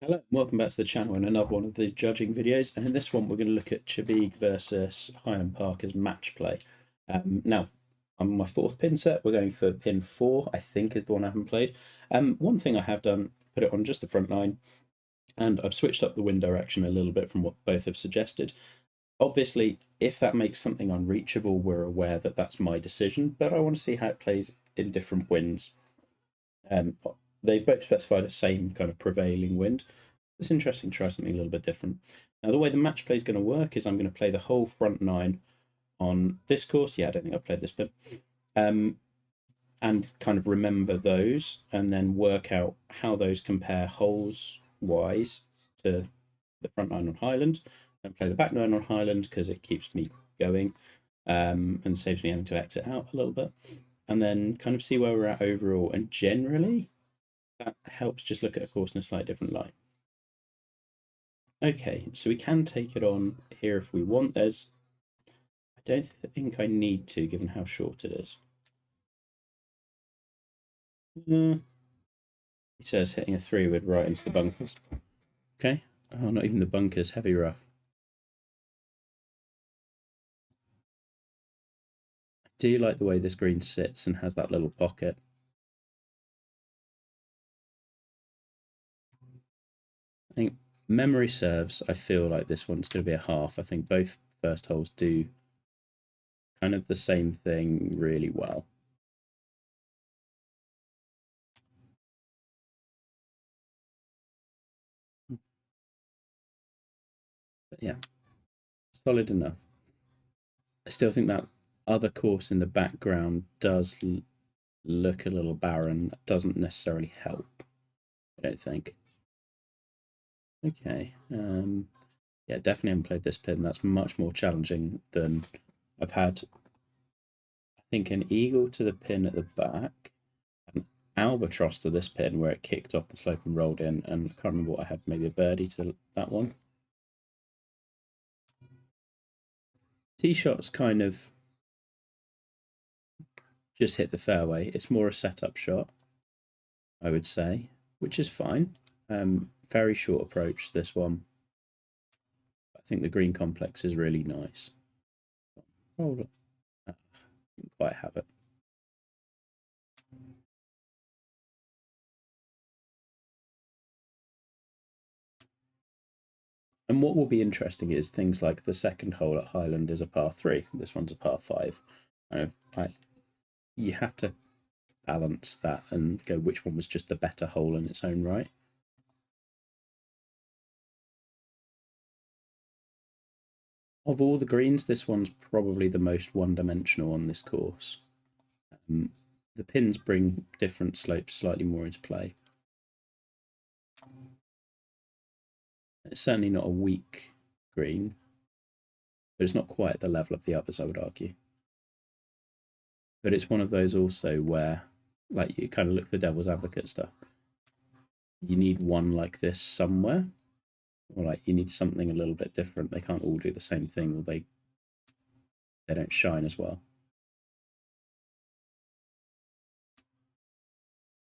Hello, and welcome back to the channel in another one of the judging videos. And in this one, we're going to look at Chabig versus Highland Park's match play. Now, on my fourth pin set, we're going for pin 4, I think is the one I haven't played. One thing I have done, put it on just the front line, and I've switched up the wind direction a little bit from what both have suggested. Obviously, if that makes something unreachable, we're aware that that's my decision, but I want to see how it plays in different winds. They've both specified a same kind of prevailing wind. It's interesting to try something a little bit different. Now, the way the match play is going to work is I'm going to play the whole front 9 on this course. Yeah, I don't think I've played this bit. And kind of remember those and then work out how those compare holes wise to the front 9 on Highland. And play the back 9 on Highland because it keeps me going and saves me having to exit out a little bit. And then kind of see where we're at overall. And generally, that helps just look at a course in a slightly different light. Okay, so we can take it on here if we want. I don't think I need to, given how short it is. It says hitting a 3-wood right into the bunkers. Okay. Oh, not even the bunkers, heavy rough. I do like the way this green sits and has that little pocket. I think memory serves, I feel like this one's going to be a half. I think both first holes do kind of the same thing really well. But yeah, solid enough. I still think that other course in the background does look a little barren. That doesn't necessarily help, I don't think. Okay. Yeah, definitely haven't played this pin. That's much more challenging than I've had. I think an eagle to the pin at the back, an albatross to this pin where it kicked off the slope and rolled in, and I can't remember what I had, maybe a birdie to that one. Tee shot's kind of just hit the fairway. It's more a setup shot, I would say, which is fine. Very short approach, this one. I think the green complex is really nice. Hold on. Didn't quite have it. And what will be interesting is things like the second hole at Highland is a par 3. This one's a par 5. You have to balance that and go which one was just the better hole in its own right. Of all the greens, this one's probably the most one-dimensional on this course. The pins bring different slopes slightly more into play. It's certainly not a weak green, but it's not quite at the level of the others, I would argue. But it's one of those also where, like, you kind of look for devil's advocate stuff. You need one like this somewhere, or like you need something a little bit different. They can't all do the same thing, or they don't shine as well.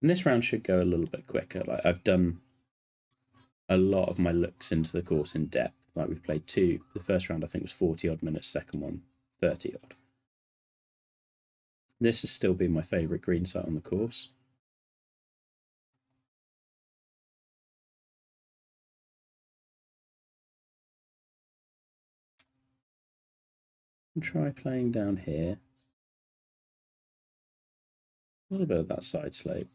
And this round should go a little bit quicker. Like, I've done a lot of my looks into the course in depth. Like, we've played two. The first round I think was 40 odd minutes, second one 30 odd. This has still been my favourite green site on the course. And try playing down here. A little bit of that side slope.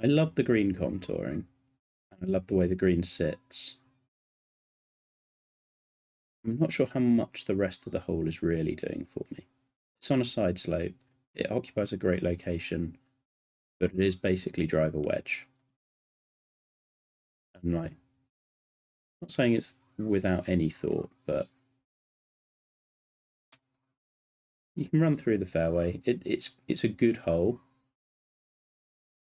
I love the green contouring. And I love the way the green sits. I'm not sure how much the rest of the hole is really doing for me. It's on a side slope. It occupies a great location, but it is basically driver wedge. And like, I'm not saying it's without any thought, but you can run through the fairway. It's a good hole.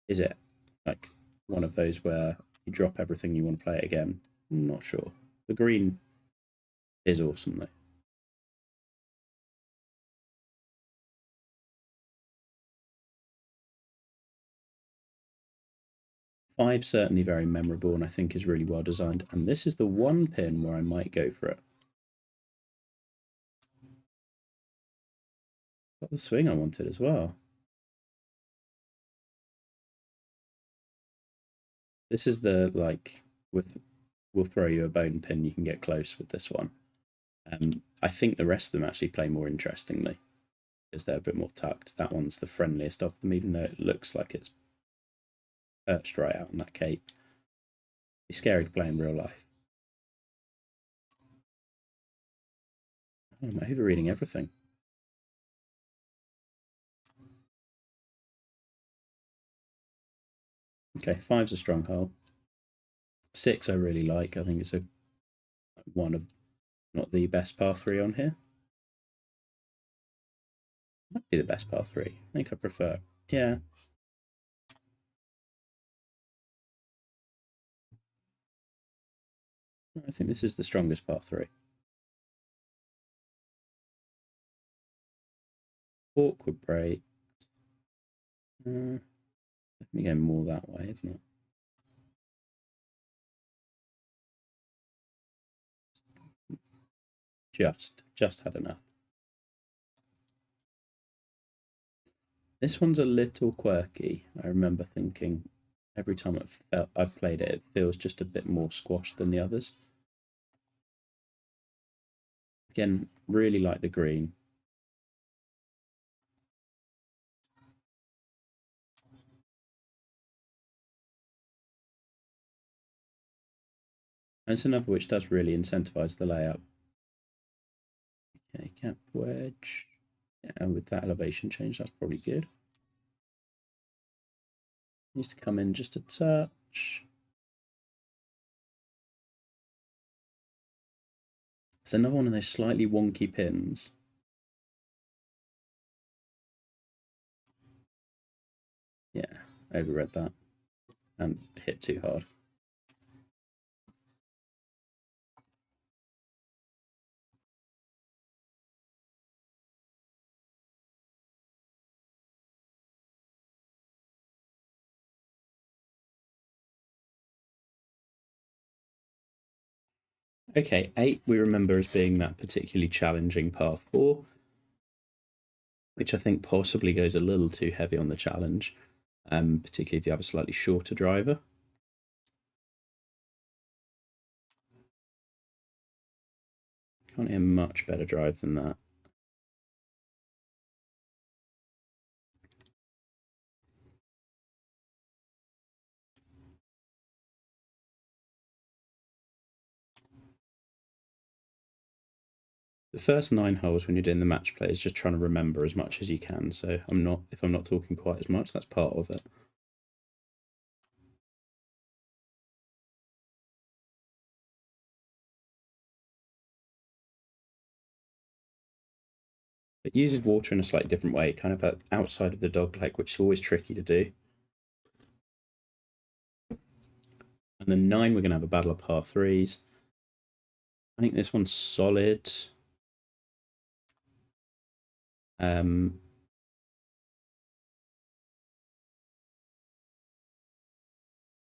Is it like one of those where you drop everything you want to play it again? I'm not sure. The green is awesome though. 5 certainly very memorable and I think is really well designed. And this is the one pin where I might go for it. Got the swing I wanted as well. This is the, like, we'll throw you a bone pin, you can get close with this one. I think the rest of them actually play more interestingly, because they're a bit more tucked. That one's the friendliest of them, even though it looks like it's perched right out on that cape. It's scary to play in real life. Oh, I'm overreading everything. Okay, 5's a strong hole. 6 I really like. I think it's one of, not the best par 3 on here. Might be the best par 3. I think I prefer. Yeah. I think this is the strongest par 3. Awkward break. Definitely go more that way, isn't it? Just had enough. This one's a little quirky. I remember thinking every time I've played it, it feels just a bit more squashed than the others. Again, really like the green. And it's another which does really incentivize the layup. Okay, cap wedge. Yeah, and with that elevation change, that's probably good. Needs to come in just a touch. It's another one of those slightly wonky pins. Yeah, overread that and hit too hard. Okay, 8 we remember as being that particularly challenging par 4, which I think possibly goes a little too heavy on the challenge, particularly if you have a slightly shorter driver. Can't hear much better drive than that. The first 9 holes when you're doing the match play is just trying to remember as much as you can. So if I'm not talking quite as much, that's part of it. It uses water in a slightly different way, kind of outside of the dog leg, which is always tricky to do. And then 9, we're going to have a battle of par 3s. I think this one's solid.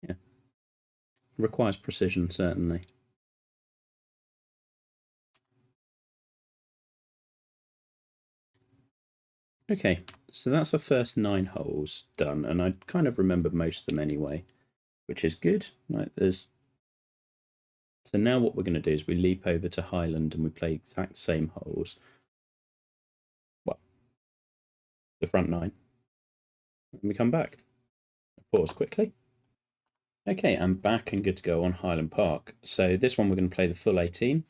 Yeah. Requires precision, certainly. Okay, so that's our first 9 holes done, and I kind of remember most of them anyway, which is good. Right, so now what we're going to do is we leap over to Highland and we play exact same holes. Well, the front 9. And we come back. Pause quickly. Okay, I'm back and good to go on Highland Park. So this one we're going to play the full 18.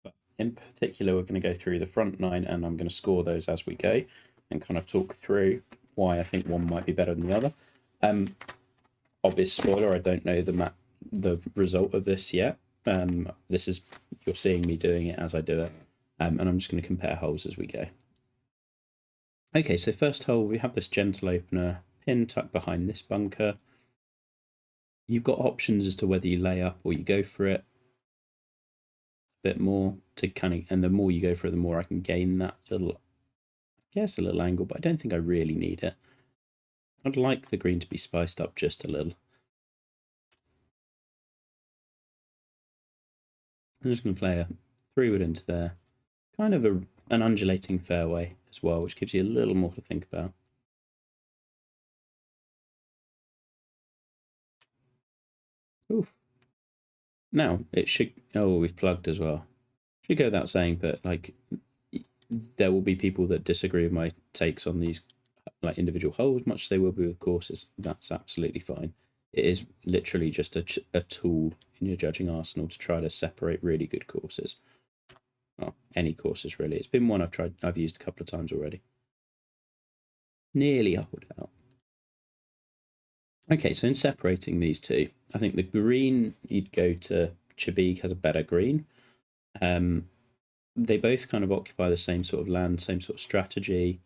But in particular, we're going to go through the front 9 and I'm going to score those as we go and kind of talk through why I think one might be better than the other. Obvious spoiler, I don't know the result of this yet. This is, you're seeing me doing it as I do it. And I'm just going to compare holes as we go. Okay, so first hole, we have this gentle opener, pin tucked behind this bunker. You've got options as to whether you lay up or you go for it a bit more to kind of, and the more you go for it, the more I can gain that little, I guess, a little angle, but I don't think I really need it. I'd like the green to be spiced up just a little. I'm just going to play a 3-wood into there. Kind of an undulating fairway as well, which gives you a little more to think about. Oof. Now, it should... Oh, we've plugged as well. Should go without saying, but, like, there will be people that disagree with my takes on these, like, individual holes, much as they will be with courses. That's absolutely fine. It is literally just a tool in your judging arsenal to try to separate really good courses. Well, any courses, really. It's been one I've used a couple of times already. Nearly holed out. Okay, so in separating these two, I think the green, you'd go to Chabig has a better green. They both kind of occupy the same sort of land, same sort of strategy.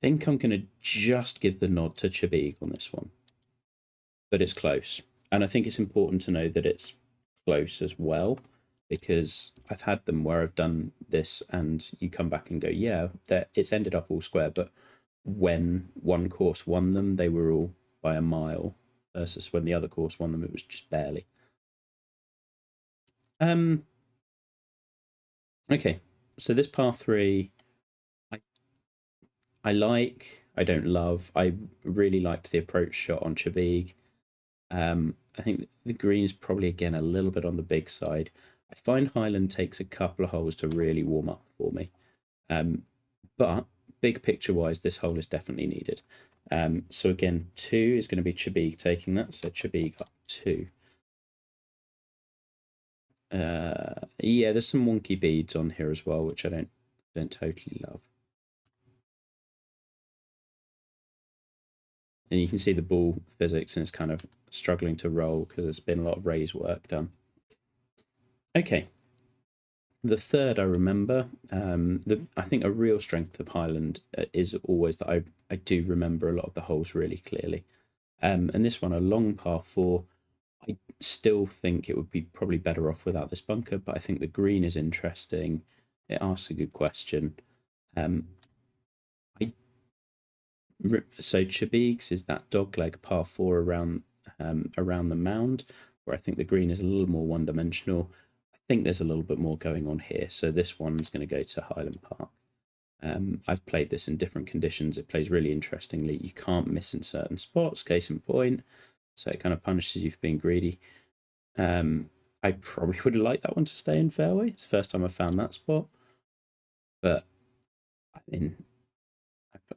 I think I'm going to just give the nod to Chabig on this one, but it's close. And I think it's important to know that it's close as well, because I've had them where I've done this and you come back and go, yeah, it's ended up all square, but when one course won them, they were all by a mile, versus when the other course won them, it was just barely. Okay, so this par 3, I like, I don't love. I really liked the approach shot on Chabig. I think the green is probably, again, a little bit on the big side. I find Highland takes a couple of holes to really warm up for me. But big picture wise, this hole is definitely needed. So again, 2 is going to be Chabig taking that. So Chabig up 2. Yeah, there's some wonky beads on here as well, which I don't totally love. And you can see the ball physics, and it's kind of struggling to roll because there's been a lot of raise work done. Okay. The third I remember, I think a real strength of Highland is always that I do remember a lot of the holes really clearly. And this one, a long par 4, I still think it would be probably better off without this bunker, but I think the green is interesting. It asks a good question. So Chabig's is that dogleg par 4 around the mound, where I think the green is a little more one-dimensional. I think there's a little bit more going on here. So this one's going to go to Highland Park. I've played this in different conditions. It plays really interestingly. You can't miss in certain spots, case in point. So it kind of punishes you for being greedy. I probably would have liked that one to stay in fairway. It's the first time I've found that spot. But I mean,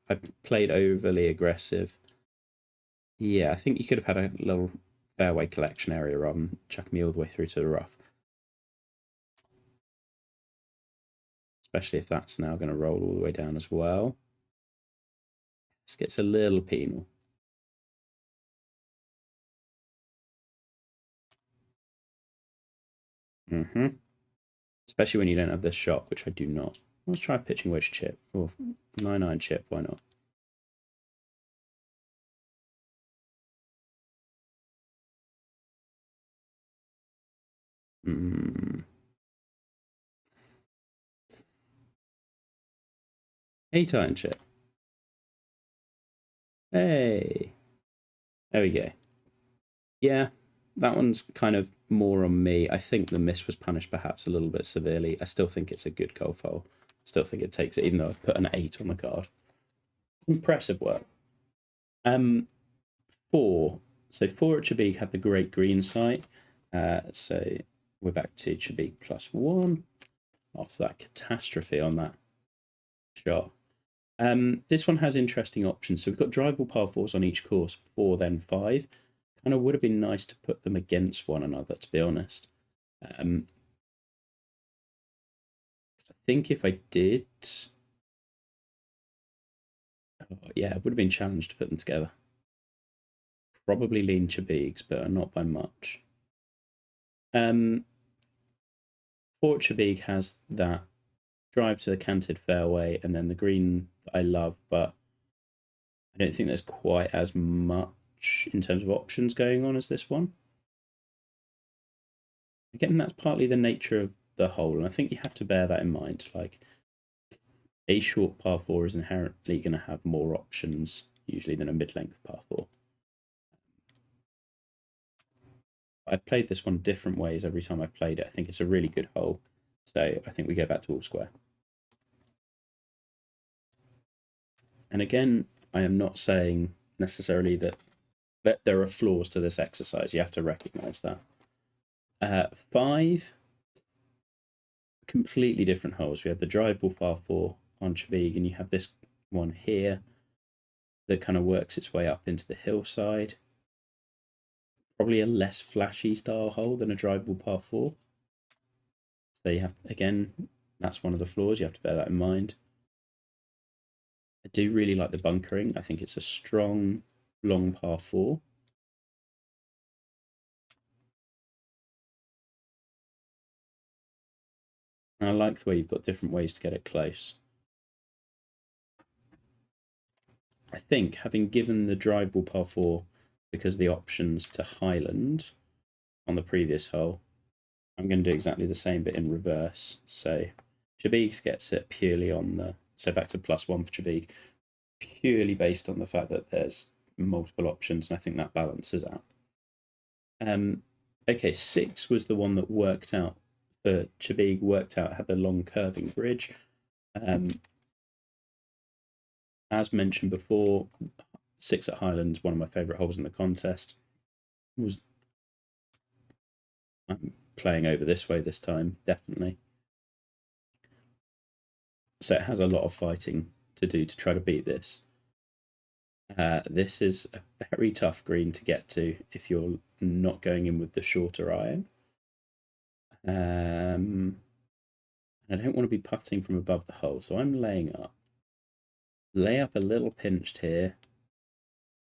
I played overly aggressive. Yeah, I think you could have had a little fairway collection area rather than chuck me all the way through to the rough. Especially if that's now going to roll all the way down as well. This gets a little penal. Especially when you don't have this shot, which I do not. Let's try pitching wedge chip. Or 9-iron chip, why not? Mm. 8-iron chip. Hey. There we go. Yeah, that one's kind of more on me. I think the miss was punished perhaps a little bit severely. I still think it's a good golf hole. Still think it takes it, even though I've put an 8 on the card. It's impressive work. 4. So 4 at Chabig had the great green site. So we're back to Chabig +1 after that catastrophe on that shot. This one has interesting options. So we've got drivable par 4s on each course, 4, then 5. Kind of would have been nice to put them against one another, to be honest. I think if I did, yeah, it would have been challenged to put them together. Probably lean Chabig's, but not by much. Fort Chabig has that drive to the canted fairway, and then the green that I love, but I don't think there's quite as much in terms of options going on as this one. Again, that's partly the nature of the hole, and I think you have to bear that in mind. Like, a short par 4 is inherently going to have more options usually than a mid-length par 4. I've played this one different ways every time I've played it. I think it's a really good hole. So I think we go back to all square. And again, I am not saying necessarily that there are flaws to this exercise. You have to recognise that. 5 completely different holes. We have the drive ball par 4 on Chabig, and you have this one here that kind of works its way up into the hillside. Probably a less flashy style hole than a drive ball par 4. So you have, again, that's one of the flaws. You have to bear that in mind. I do really like the bunkering. I think it's a strong, long par 4. And I like the way you've got different ways to get it close. I think having given the drive ball par 4 because of the options to Highland on the previous hole, I'm going to do exactly the same but in reverse. So Chabig gets it purely on the, so back to +1 for Chabig, purely based on the fact that there's multiple options, and I think that balances out. Okay, 6 was the one that worked out for Chabig, had the long curving bridge. As mentioned before, 6 at Highlands, one of my favourite holes in the contest. I'm playing over this way this time, definitely. So it has a lot of fighting to do to try to beat this. This is a very tough green to get to if you're not going in with the shorter iron. I don't want to be putting from above the hole, so I'm laying up. Lay up a little pinched here.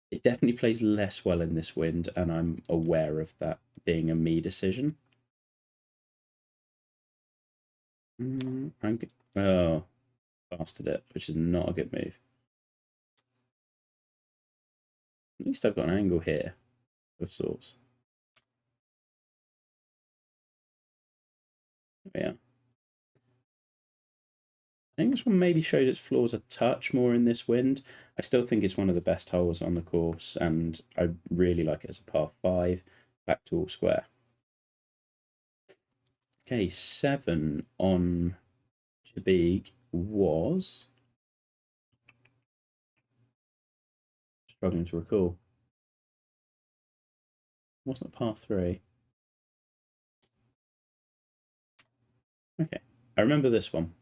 It definitely plays less well in this wind, and I'm aware of that being a me decision. Oh, bastard it, which is not a good move. At least I've got an angle here of sorts. Yeah. I think this one maybe showed its flaws a touch more in this wind. I still think it's one of the best holes on the course, and I really like it as a par 5, back to all square. Okay, 7 on Chabig was... struggling to recall. Wasn't a par 3. Okay, I remember this one.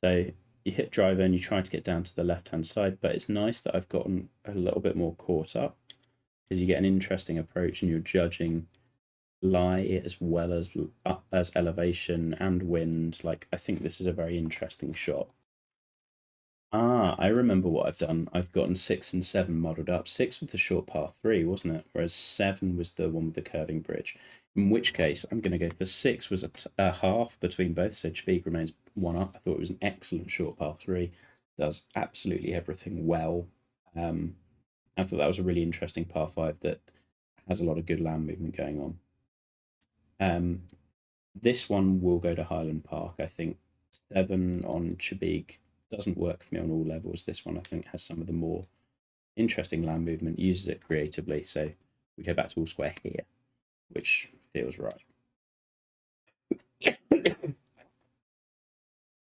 So you hit driver and you try to get down to the left-hand side, but it's nice that I've gotten a little bit more caught up because you get an interesting approach and you're judging lie as well as elevation and wind. Like, I think this is a very interesting shot. I remember what I've done. I've gotten 6 and 7 modelled up. 6 with the short par 3, wasn't it? Whereas 7 was the one with the curving bridge. In which case, I'm going to go for 6 was a half between both, so Chabig remains 1 up. I thought it was an excellent short par 3. Does absolutely everything well. I thought that was a really interesting par 5 that has a lot of good land movement going on. This one will go to Highland Park. I think 7 on Chabig doesn't work for me on all levels. This one, I think, has some of the more interesting land movement, uses it creatively. So we go back to all square here, which feels right.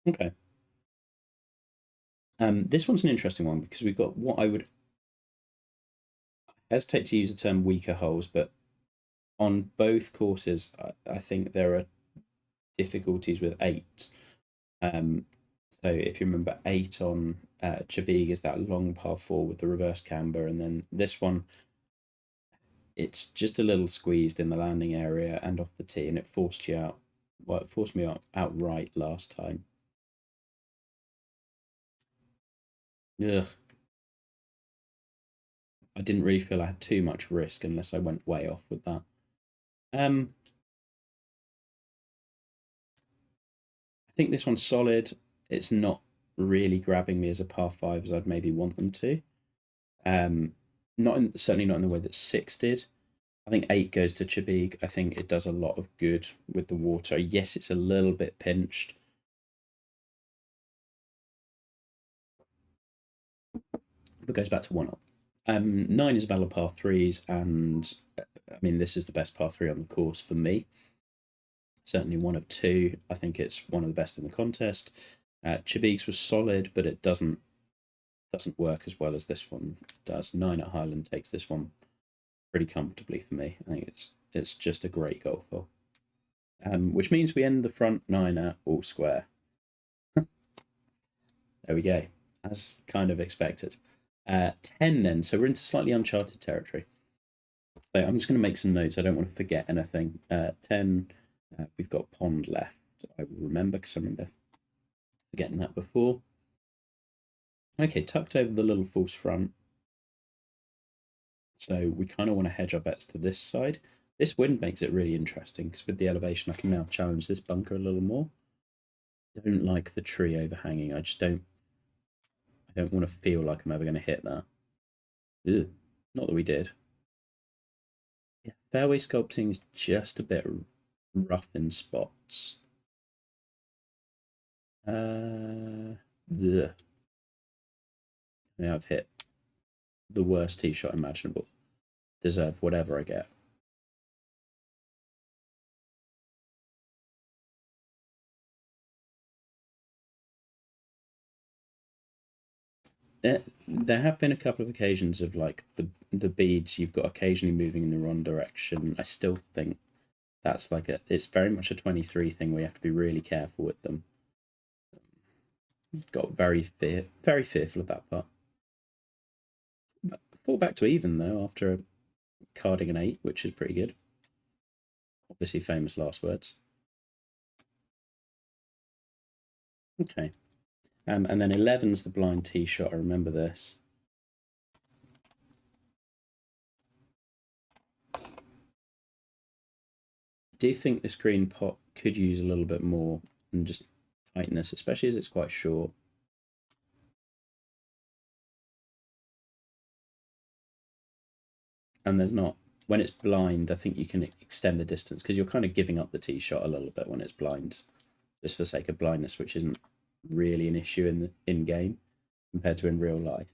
Okay. This one's an interesting one because we've got what I would hesitate to use the term weaker holes, but on both courses, I think there are difficulties with 8. So if you remember, 8 on Chabig is that long par 4 with the reverse camber, and then this one, it's just a little squeezed in the landing area and off the tee, and it forced you out. Well, it forced me out outright last time. Ugh. I didn't really feel I had too much risk unless I went way off with that. I think this one's solid. It's not really grabbing me as a par 5 as I'd maybe want them to. Certainly not in the way that 6 did. I think 8 goes to Chabig. I think it does a lot of good with the water. Yes, it's a little bit pinched. But goes back to 1 up. 9 is a battle of par 3s, and I mean, this is the best par 3 on the course for me. Certainly one of two. I think it's one of the best in the contest. Chibig's was solid, but it doesn't work as well as this one does. 9 at Highland takes this one pretty comfortably for me. I think it's just a great golf hole. Which means we end the front 9 at all square. There we go, as kind of expected. 10 then, so we're into slightly uncharted territory. So I'm just going to make some notes. I don't want to forget anything. 10, we've got pond left. I will remember because I remember forgetting that before. Okay, tucked over the little false front. So we kind of want to hedge our bets to this side. This wind makes it really interesting because with the elevation, I can now challenge this bunker a little more. I don't like the tree overhanging. I don't want to feel like I'm ever going to hit that. Ugh. Not that we did. Yeah, fairway sculpting is just a bit rough in spots. Yeah, I've hit the worst tee shot imaginable. Deserve whatever I get. There have been a couple of occasions of like the beads you've got occasionally moving in the wrong direction. I still think that's like it's very much a 23 thing where you have to be really careful with them. Got very fearful of that part. Fall back to even though after carding an 8, which is pretty good. Obviously famous last words. Okay. And then 11's the blind tee shot. I remember this. I do think this green pot could use a little bit more and just tightness, especially as it's quite short. And there's not, when it's blind, I think you can extend the distance because you're kind of giving up the tee shot a little bit when it's blind, just for sake of blindness, which isn't really an issue in game compared to in real life,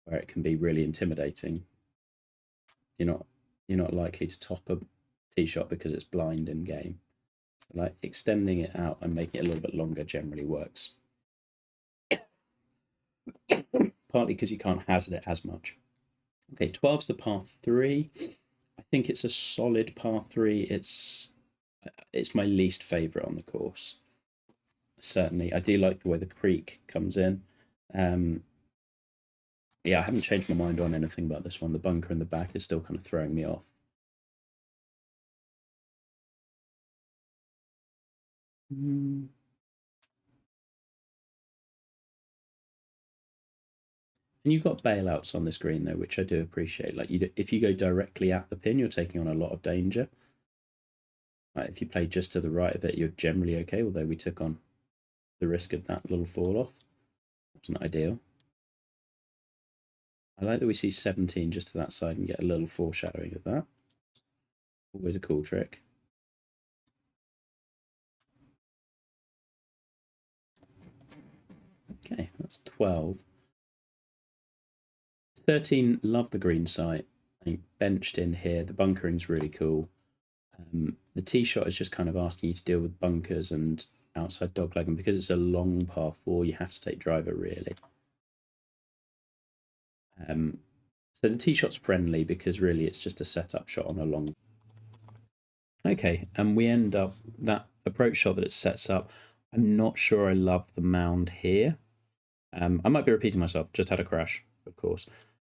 where it can be really intimidating. You're not likely to top a tee shot because it's blind in game. So like extending it out and making it a little bit longer generally works. Partly because you can't hazard it as much. Okay, 12's the par 3. I think it's a solid par 3. It's my least favourite on the course. Certainly, I do like the way the creek comes in. Yeah, I haven't changed my mind on anything about this one. The bunker in the back is still kind of throwing me off. And you've got bailouts on this green though, which I do appreciate. Like if you go directly at the pin, you're taking on a lot of danger. If you play just to the right of it, you're generally okay. Although we took on the risk of that little fall off, wasn't ideal. I like that we see 17 just to that side and get a little foreshadowing of that. Always a cool trick. Okay, that's 12. 13, love the green site. I think benched in here. The bunkering's really cool. The tee shot is just kind of asking you to deal with bunkers and outside dogleg, and because it's a long par 4, you have to take driver really. So the tee shot's friendly because really it's just a setup shot on a long. Okay, and we end up that approach shot that it sets up. I'm not sure I love the mound here. I might be repeating myself. Just had a crash, of course.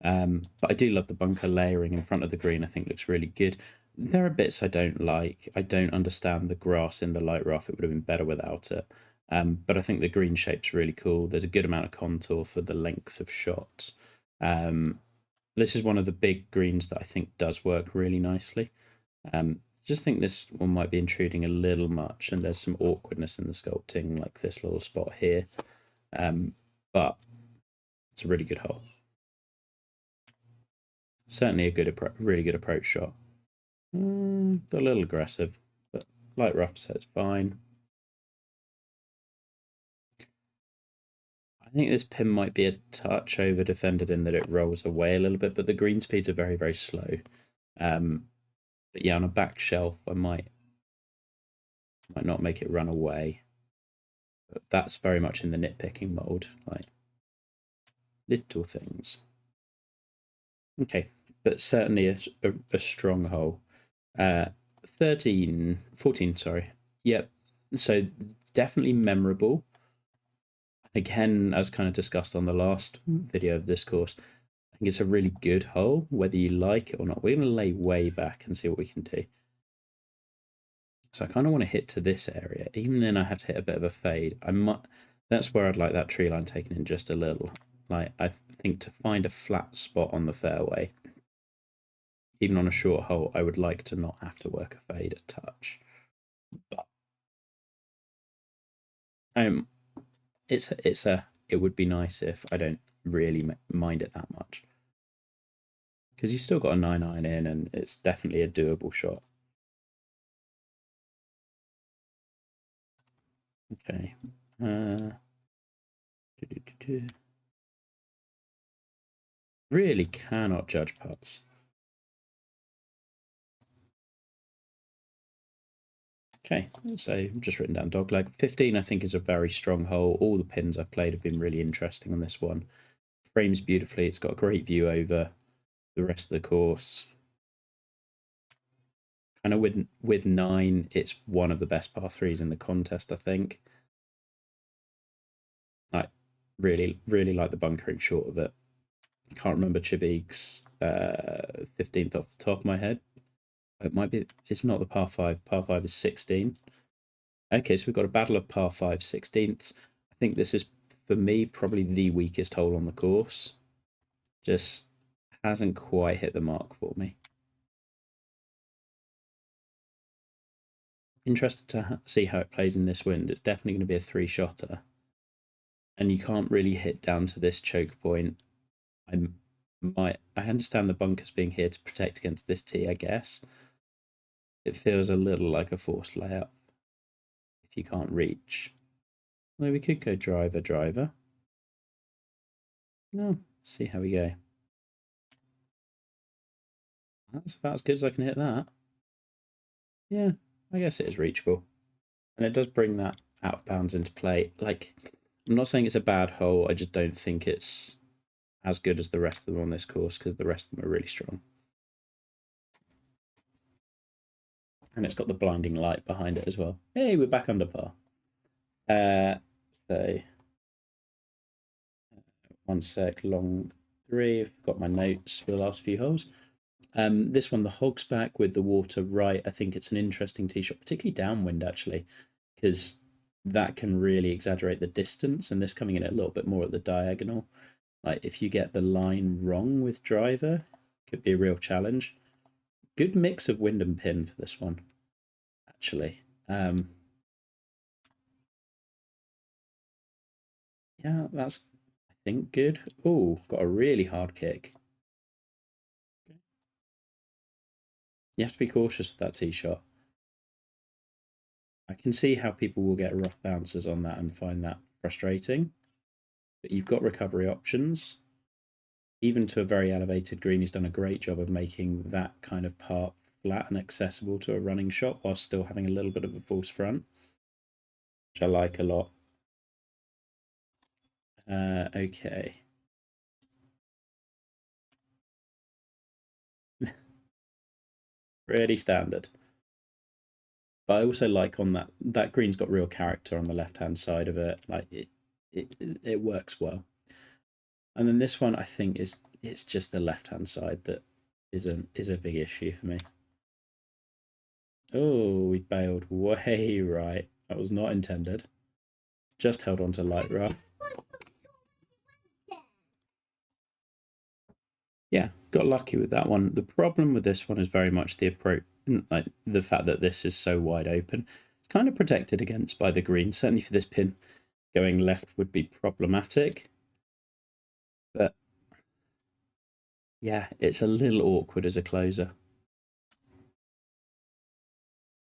But I do love the bunker layering in front of the green. I think looks really good. There are bits I don't like. I don't understand the grass in the light rough. It would have been better without it. But I think the green shape's really cool. There's a good amount of contour for the length of shots. This is one of the big greens that I think does work really nicely. Just think this one might be intruding a little much, and there's some awkwardness in the sculpting, like this little spot here. But it's a really good hole. Certainly a really good approach shot. Got a little aggressive, but light rough, so it's fine. I think this pin might be a touch over defended in that it rolls away a little bit, but the green speeds are very, very slow. But yeah, on a back shelf, I might not make it run away. But that's very much in the nitpicking mode, like little things. Okay, but certainly a strong hole. 14, sorry. Yep. So definitely memorable. Again, as kind of discussed on the last video of this course, I think it's a really good hole, whether you like it or not. We're going to lay way back and see what we can do. So I kind of want to hit to this area. Even then, I have to hit a bit of a fade. That's where I'd like that tree line taken in just a little. Like, I think to find a flat spot on the fairway, even on a short hole, I would like to not have to work a fade a touch. But it would be nice if I don't really mind it that much, because you've still got a 9 iron in, and it's definitely a doable shot. Okay. Really cannot judge putts. Okay, so just written down dogleg. 15, I think, is a very strong hole. All the pins I've played have been really interesting on this one. Frames beautifully. It's got a great view over the rest of the course. Kind of with 9, it's one of the best par 3s in the contest, I think. I really like the bunkering short of it. I can't remember Chibik's 15th off the top of my head. It might be, it's not the par 5. Par 5 is 16. Okay, so we've got a battle of par 5 16ths. I think this is, for me, probably the weakest hole on the course. Just hasn't quite hit the mark for me. Interested to see how it plays in this wind. It's definitely going to be a 3-shotter. And you can't really hit down to this choke point. I understand the bunkers being here to protect against this tee, I guess. It feels a little like a forced layup if you can't reach. Well, we could go driver. No, see how we go. That's about as good as I can hit that. Yeah, I guess it is reachable. And it does bring that out of bounds into play. Like, I'm not saying it's a bad hole, I just don't think it's as good as the rest of them on this course, because the rest of them are really strong. And it's got the blinding light behind it as well. Hey, we're back under par. So, one sec, long 3. I've got my notes for the last few holes. This one, the Hog's Back with the water right. I think it's an interesting tee shot, particularly downwind, actually, because that can really exaggerate the distance. And this coming in a little bit more at the diagonal. Like, if you get the line wrong with driver, could be a real challenge. Good mix of wind and pin for this one, actually. Yeah, that's, I think, good. Oh, got a really hard kick. You have to be cautious with that tee shot. I can see how people will get rough bounces on that and find that frustrating. But you've got recovery options. Even to a very elevated green, he's done a great job of making that kind of part flat and accessible to a running shot while still having a little bit of a false front, which I like a lot. Okay. Pretty standard. But I also like on that green's got real character on the left-hand side of it. Like it works well. And then this one, I think, it's just the left-hand side that is a big issue for me. Oh, we bailed way right. That was not intended. Just held on to light rough. Yeah, got lucky with that one. The problem with this one is very much the approach, like the fact that this is so wide open. It's kind of protected against by the green. Certainly for this pin, going left would be problematic. But yeah, it's a little awkward as a closer.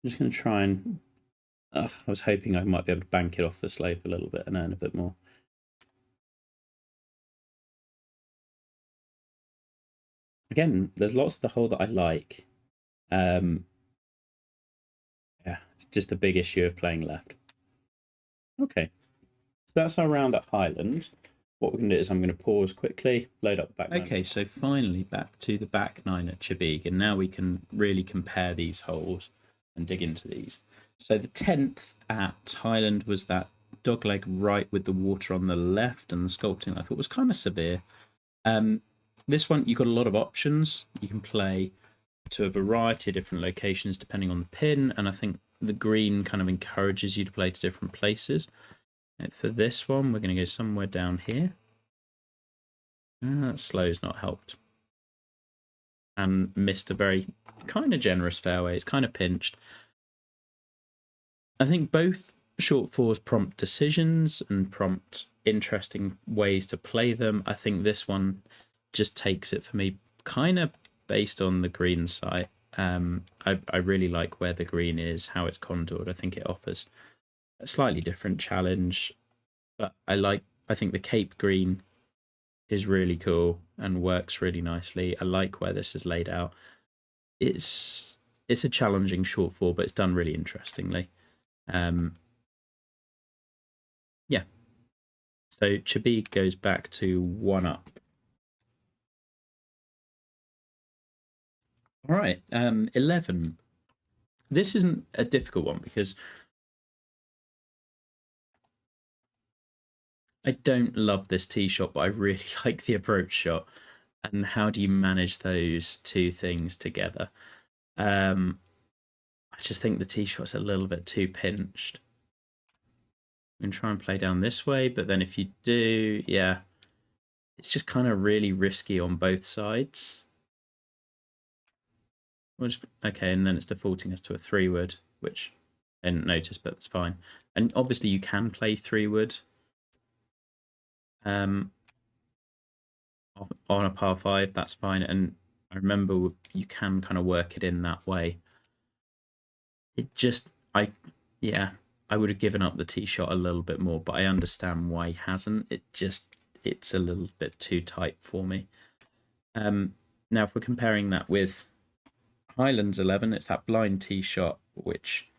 I'm just going to try and... I was hoping I might be able to bank it off the slope a little bit and earn a bit more. Again, there's lots of the hole that I like. Yeah, it's just a big issue of playing left. Okay, so that's our round at Highland. What we're going to do is I'm going to pause quickly, load up the back nine. Okay, so finally back to the back nine at Chibig, and now we can really compare these holes and dig into these. So the 10th at Highland was that dogleg right with the water on the left, and the sculpting I thought was kind of severe. This one, you've got a lot of options. You can play to a variety of different locations depending on the pin, and I think the green kind of encourages you to play to different places. For this one, we're going to go somewhere down here. That slow's not helped. And missed a very kind of generous fairway. It's kind of pinched. I think both short fours prompt decisions and prompt interesting ways to play them. I think this one just takes it for me kind of based on the green side. I really like where the green is, how it's contoured. I think it offers a slightly different challenge, but I think the Cape green is really cool and works really nicely. I like where this is laid out. It's a challenging short four, but it's done really interestingly. Yeah. So Chibig goes back to 1 up. All right, 11. This isn't a difficult one because I don't love this tee shot, but I really like the approach shot. And how do you manage those two things together? I just think the tee shot's a little bit too pinched. And try and play down this way, but then if you do, yeah, it's just kind of really risky on both sides. Okay, and then it's defaulting us to a 3-wood, which I didn't notice, but that's fine. And obviously you can play 3-wood on a par 5, that's fine. And I remember you can kind of work it in that way. It just, I would have given up the tee shot a little bit more, but I understand why he hasn't. It's a little bit too tight for me. Now, if we're comparing that with Highlands 11, it's that blind tee shot, which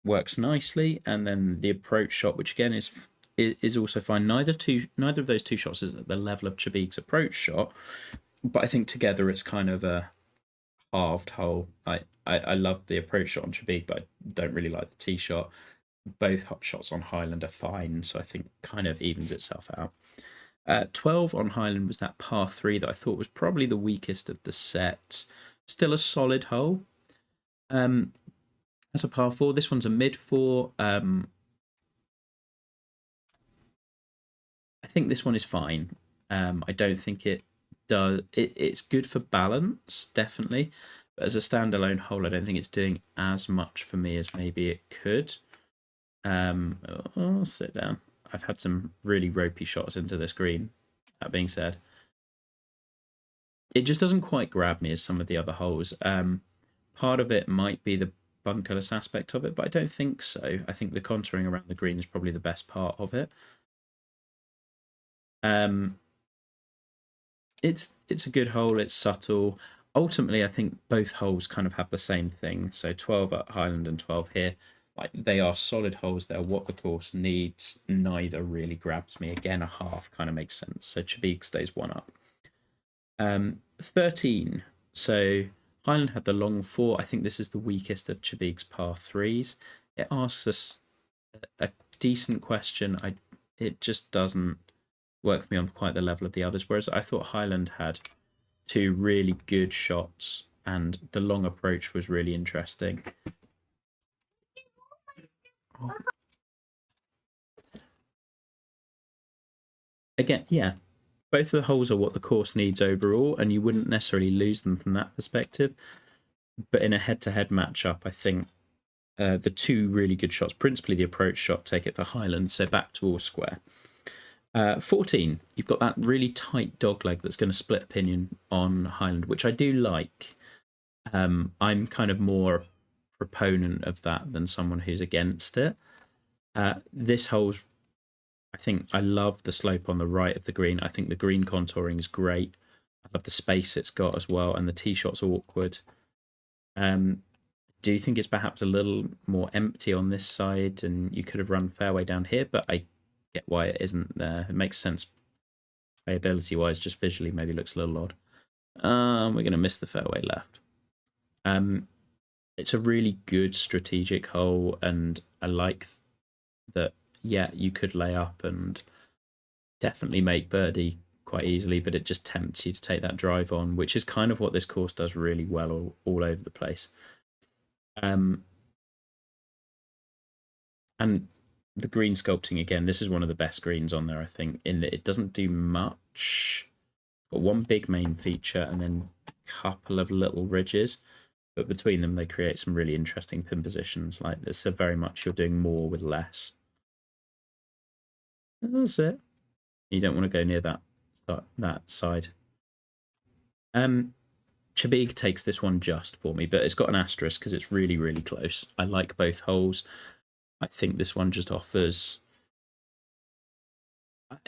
works nicely, and then the approach shot, which again is also fine. Neither of those two shots is at the level of Chabig's approach shot, but I think together it's kind of a halved hole. I love the approach shot on Chabig, but I don't really like the tee shot. Both shots on Highland are fine, so I think kind of evens itself out. 12 on Highland was that par 3 that I thought was probably the weakest of the set. Still a solid hole. As a par 4, this one's a mid 4. I think this one is fine. I don't think it does. It's good for balance, definitely. But as a standalone hole, I don't think it's doing as much for me as maybe it could. I'll sit down. I've had some really ropey shots into this green. That being said, it just doesn't quite grab me as some of the other holes. Part of it might be the bunkerless aspect of it, but I don't think so. I think the contouring around the green is probably the best part of it. It's a good hole. It's subtle. Ultimately, I think both holes kind of have the same thing. So 12 at Highland and 12 here. Like, they are solid holes. They're what the course needs. Neither really grabs me. Again, a half kind of makes sense. So Chabig stays 1 up. 13. So Highland had the long 4. I think this is the weakest of Chabig's par 3s. It asks us a decent question. It just doesn't work for me on quite the level of the others. Whereas I thought Highland had 2 really good shots, and the long approach was really interesting. Again, yeah, both of the holes are what the course needs overall, and you wouldn't necessarily lose them from that perspective. But in a head-to-head matchup, I think the 2 really good shots, principally the approach shot, take it for Highland, so back to all square. 14, you've got that really tight dogleg that's going to split opinion on Highland, which I do like. I'm kind of more proponent of that than someone who's against it. This hole, I think I love the slope on the right of the green. I think the green contouring is great. I love the space it's got as well, and the tee shot's awkward. Do think it's perhaps a little more empty on this side, and you could have run fairway down here, but I get why it isn't there. It makes sense playability-wise, just visually maybe looks a little odd. We're going to miss the fairway left. It's a really good strategic hole, and I like that, yeah, you could lay up and definitely make birdie quite easily, but it just tempts you to take that drive on, which is kind of what this course does really well all over the place. And the green sculpting, again, this is one of the best greens on there, I think, in that it doesn't do much. Got one big main feature and then a couple of little ridges, but between them they create some really interesting pin positions. Like this, so very much you're doing more with less. And that's it. You don't want to go near that side. Chabig takes this one just for me, but it's got an asterisk because it's really, really close. I like both holes. I think this one just offers...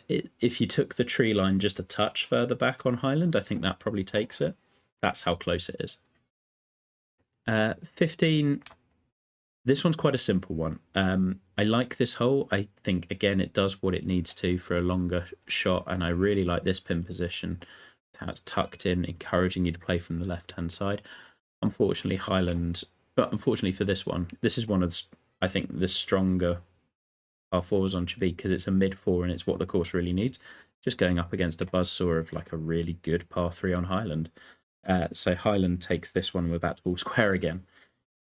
If you took the tree line just a touch further back on Highland, I think that probably takes it. That's how close it is. 15. This one's quite a simple one. I like this hole. I think, again, it does what it needs to for a longer shot, and I really like this pin position. How it's tucked in, encouraging you to play from the left-hand side. Unfortunately, Highland... But unfortunately for this one, this is one of, I think, the stronger par fours on Chabig because it's a mid-4 and it's what the course really needs. Just going up against a buzzsaw of like a really good par 3 on Highland. So Highland takes this one. We're about to ball square again.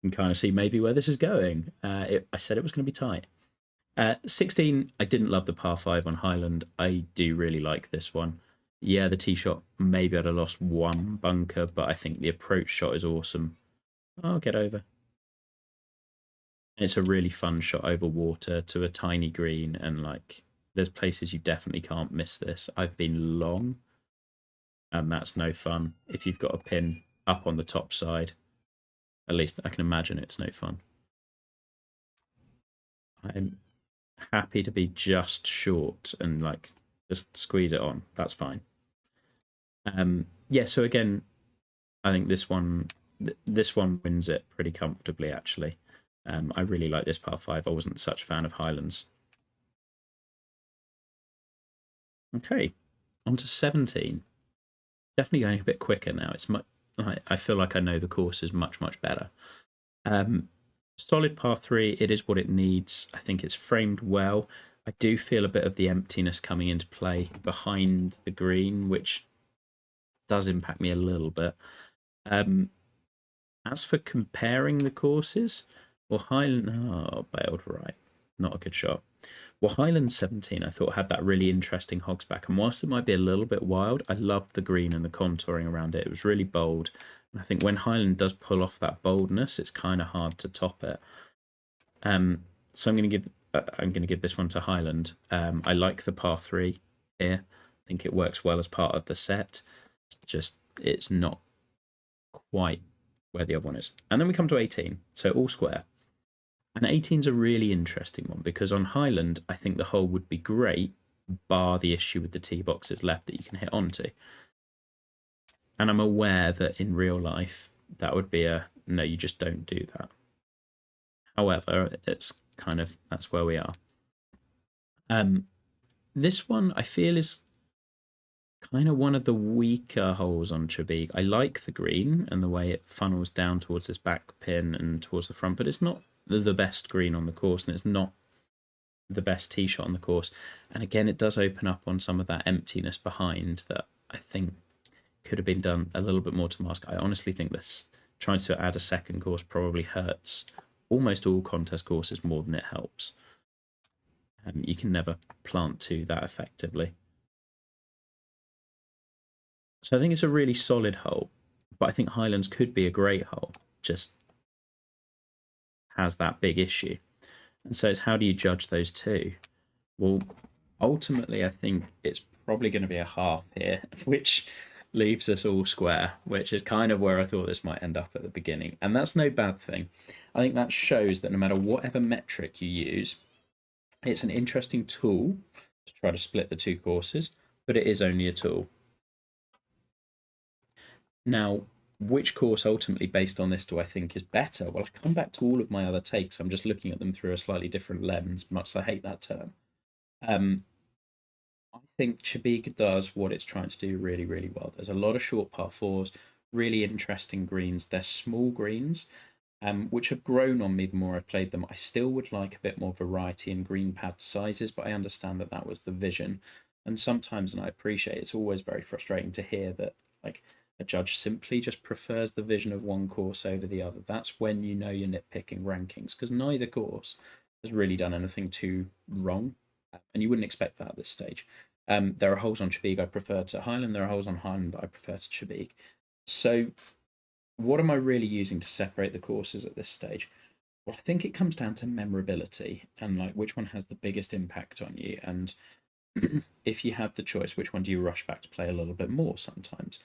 You can kind of see maybe where this is going. I said it was going to be tight. 16, I didn't love the par 5 on Highland. I do really like this one. Yeah, the tee shot, maybe I'd have lost one bunker, but I think the approach shot is awesome. I'll get over. It's a really fun shot over water to a tiny green, and like there's places you definitely can't miss this. I've been long, and that's no fun. If you've got a pin up on the top side, at least I can imagine it's no fun. I'm happy to be just short and like just squeeze it on. That's fine. Yeah, so again, I think this one wins it pretty comfortably, actually. I really like this par 5. I wasn't such a fan of Highlands. Okay, on to 17. Definitely going a bit quicker now. It's much. I feel like I know the course is much, much better. Solid par 3. It is what it needs. I think it's framed well. I do feel a bit of the emptiness coming into play behind the green, which does impact me a little bit. As for comparing the courses, well, Highland... Oh, bailed right. Not a good shot. Well, Highland 17, I thought, had that really interesting hogsback. And whilst it might be a little bit wild, I loved the green and the contouring around it. It was really bold. And I think when Highland does pull off that boldness, it's kind of hard to top it. So I'm going to give this one to Highland. I like the par 3 here. I think it works well as part of the set. It's not quite where the other one is. And then we come to 18, so all square. And 18 is a really interesting one because on Highland, I think the hole would be great, bar the issue with the tee boxes left that you can hit onto. And I'm aware that in real life, that would be no, you just don't do that. However, it's kind of, that's where we are. This one, I feel, is kind of one of the weaker holes on Chabig. I like the green and the way it funnels down towards this back pin and towards the front, but it's not the best green on the course, and it's not the best tee shot on the course. And again, it does open up on some of that emptiness behind that I think could have been done a little bit more to mask. I honestly think this trying to add a second course probably hurts almost all contest courses more than it helps. You can never plant two that effectively. So I think it's a really solid hole, but I think Highlands could be a great hole, just has that big issue. And so it's how do you judge those two? Well, ultimately, I think it's probably going to be a half here, which leaves us all square, which is kind of where I thought this might end up at the beginning. And that's no bad thing. I think that shows that no matter whatever metric you use, it's an interesting tool to try to split the two courses, but it is only a tool. Now, which course ultimately based on this do I think is better? Well, I come back to all of my other takes. I'm just looking at them through a slightly different lens, much as I hate that term. Um, I think Chabig does what it's trying to do really, really well. There's a lot of short par fours, really interesting greens. They're small greens, which have grown on me the more I've played them. I still would like a bit more variety in green pad sizes, but I understand that that was the vision. And sometimes, and I appreciate it's always very frustrating to hear that like a judge simply just prefers the vision of one course over the other. That's when you know you're nitpicking rankings because neither course has really done anything too wrong, and you wouldn't expect that at this stage. There are holes on Chabig I prefer to Highland. There are holes on Highland that I prefer to Chabig. So what am I really using to separate the courses at this stage? Well, I think it comes down to memorability and like which one has the biggest impact on you. And if you had the choice, which one do you rush back to play a little bit more sometimes?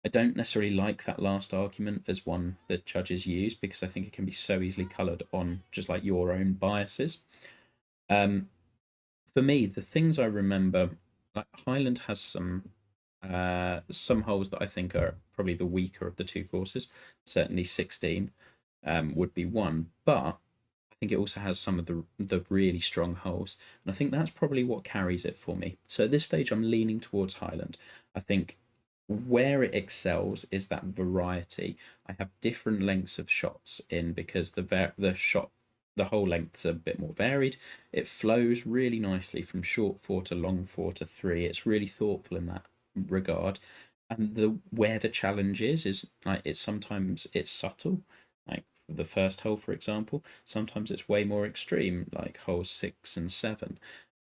I don't necessarily like that last argument as one that judges use because I think it can be so easily coloured on just like your own biases. Um, for me, the things I remember, like Highland has some holes that I think are probably the weaker of the two courses. Certainly, 16 would be one, but I think it also has some of the really strong holes, and I think that's probably what carries it for me. So at this stage, I'm leaning towards Highland. I think where it excels is that variety. I have different lengths of shots in because the whole length's a bit more varied. It flows really nicely from short four to long four to three. It's really thoughtful in that regard. And the where the challenge is like it's subtle. Like the first hole, for example, sometimes it's way more extreme, like holes 6 and 7.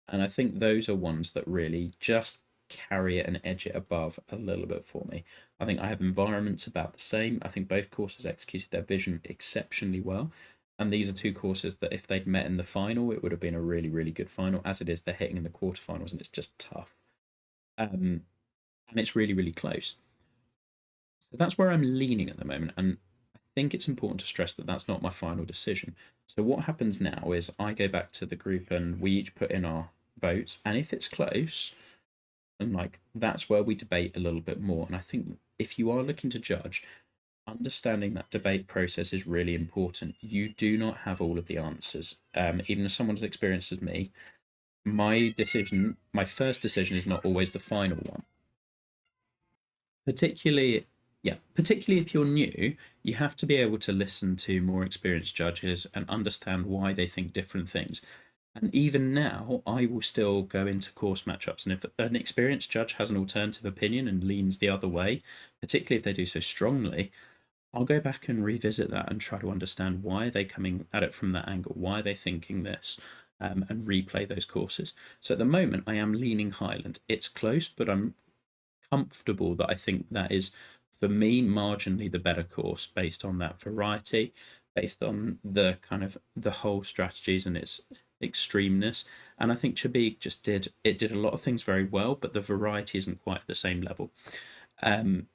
And I think those are ones that really just carry it and edge it above a little bit for me. I think I have environments about the same. I think both courses executed their vision exceptionally well. And these are two courses that if they'd met in the final, it would have been a really, really good final. As it is, they're hitting in the quarterfinals and it's just tough. And it's really, really close. So that's where I'm leaning at the moment. And I think it's important to stress that that's not my final decision. So what happens now is I go back to the group and we each put in our votes. And if it's close, and like that's where we debate a little bit more. And I think if you are looking to judge, understanding that debate process is really important. You do not have all of the answers. Even as someone as experienced as me, my first decision is not always the final one. Particularly, yeah, particularly if you're new, you have to be able to listen to more experienced judges and understand why they think different things. And even now, I will still go into course matchups. And if an experienced judge has an alternative opinion and leans the other way, particularly if they do so strongly, I'll go back and revisit that and try to understand why are they coming at it from that angle? Why are they thinking this? And replay those courses. So at the moment, I am leaning Highland. It's close, but I'm comfortable that I think that is, for me, marginally the better course based on that variety, based on the kind of the whole strategies and its extremeness. And I think Chabig just did a lot of things very well, but the variety isn't quite at the same level. Um,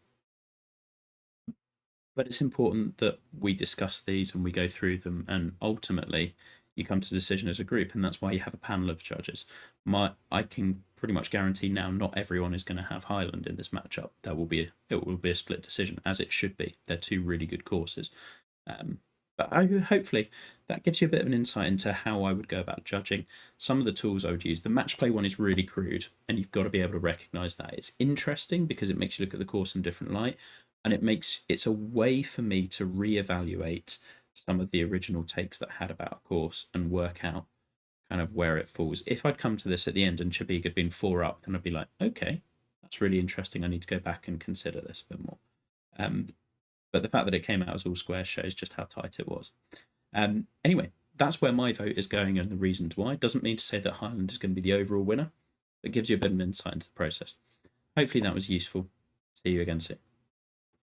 but it's important that we discuss these and we go through them, and ultimately you come to a decision as a group, and that's why you have a panel of judges. I can pretty much guarantee now not everyone is going to have Highland in this matchup. It will be a split decision, as it should be. They're two really good courses. But hopefully that gives you a bit of an insight into how I would go about judging. Some of the tools I would use. The match play one is really crude, and you've got to be able to recognise that. It's interesting because it makes you look at the course in a different light, and it's a way for me to reevaluate some of the original takes that I had about a course and work out kind of where it falls. If I'd come to this at the end and Chabig had been 4 up, then I'd be like, okay, that's really interesting. I need to go back and consider this a bit more. But the fact that it came out as all squares shows just how tight it was. Anyway, that's where my vote is going and the reasons why. It doesn't mean to say that Highland is going to be the overall winner. It gives you a bit of insight into the process. Hopefully that was useful. See you again soon.